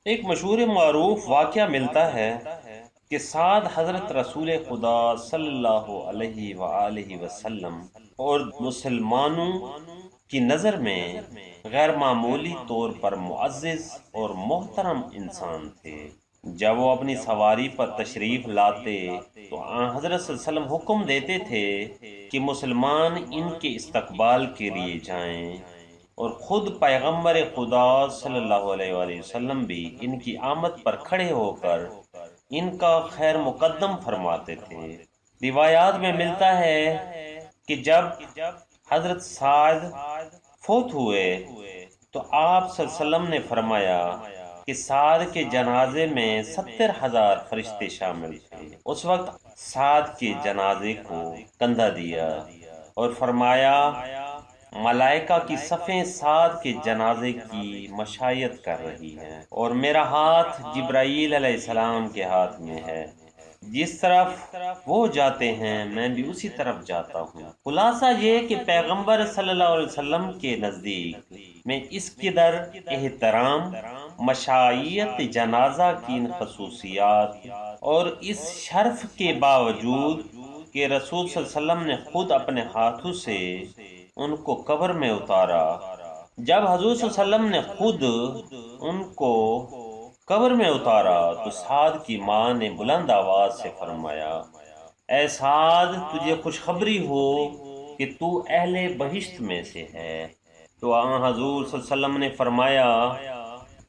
ایک مشہور معروف واقعہ ملتا ہے کہ سعد حضرت رسول خدا صلی اللہ علیہ وآلہ وسلم اور مسلمانوں کی نظر میں غیر معمولی طور پر معزز اور محترم انسان تھے۔ جب وہ اپنی سواری پر تشریف لاتے تو آن حضرت صلی اللہ علیہ وسلم حکم دیتے تھے کہ مسلمان ان کے استقبال کے لیے جائیں، اور خود پیغمبر خدا صلی اللہ علیہ وآلہ وسلم بھی ان کی آمد پر کھڑے ہو کر ان کا خیر مقدم فرماتے تھے۔ روایات میں ملتا ہے کہ جب حضرت سعد فوت ہوئے تو آپ صلی اللہ علیہ وسلم نے فرمایا کہ سعد کے جنازے میں 70,000 فرشتے شامل تھے۔ اس وقت سعد کے جنازے کو کندھا دیا اور فرمایا ملائکہ کی صفیں سعد کے جنازے کی مشائیت کر رہی ہیں، اور میرا ہاتھ جبرائیل علیہ السلام کے ہاتھ میں ہے، جس طرف وہ جاتے ہیں میں بھی اسی طرف جاتا ہوں۔ خلاصہ یہ کہ پیغمبر صلی اللہ علیہ وسلم کے نزدیک میں اس قدر احترام، مشائیت جنازہ کی ان خصوصیات اور اس شرف کے باوجود کہ رسول صلی اللہ علیہ وسلم نے خود اپنے ہاتھوں سے ان کو قبر میں اتارا، جب حضور صلی اللہ علیہ وسلم نے خود ان کو قبر میں اتارا تو سعد کی ماں نے بلند آواز سے فرمایا، اے سعد تجھے خوشخبری ہو کہ تو اہل بہشت میں سے ہے۔ تو آن حضور صلی اللہ علیہ وسلم نے فرمایا،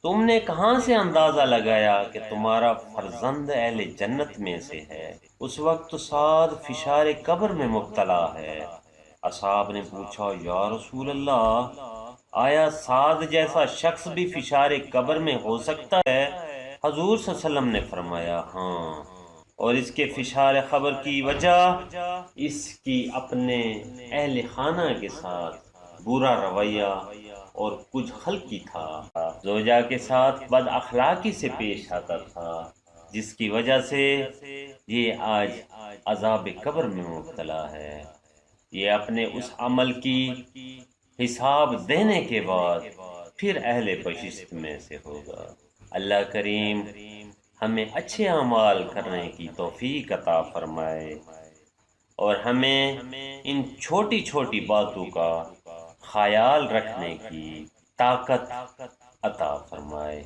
تم نے کہاں سے اندازہ لگایا کہ تمہارا فرزند اہل جنت میں سے ہے؟ اس وقت تو سعد فشار قبر میں مبتلا ہے۔ اصحاب نے پوچھا، یا رسول اللہ، آیا سعد جیسا شخص بھی فشار قبر میں ہو سکتا ہے؟ حضور صلی اللہ علیہ وسلم نے فرمایا، ہاں، اور اس کے فشار قبر کی وجہ اس کی اپنے اہل خانہ کے ساتھ برا رویہ اور کچھ خلقی تھا، زوجہ کے ساتھ بد اخلاقی سے پیش آتا تھا، جس کی وجہ سے یہ آج عذاب قبر میں مبتلا ہے۔ یہ اپنے اس عمل کی حساب دینے کے بعد پھر اہل بہشت میں سے ہوگا۔ اللہ کریم ہمیں اچھے اعمال کرنے کی توفیق عطا فرمائے اور ہمیں ان چھوٹی چھوٹی باتوں کا خیال رکھنے کی طاقت عطا فرمائے،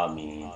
آمین۔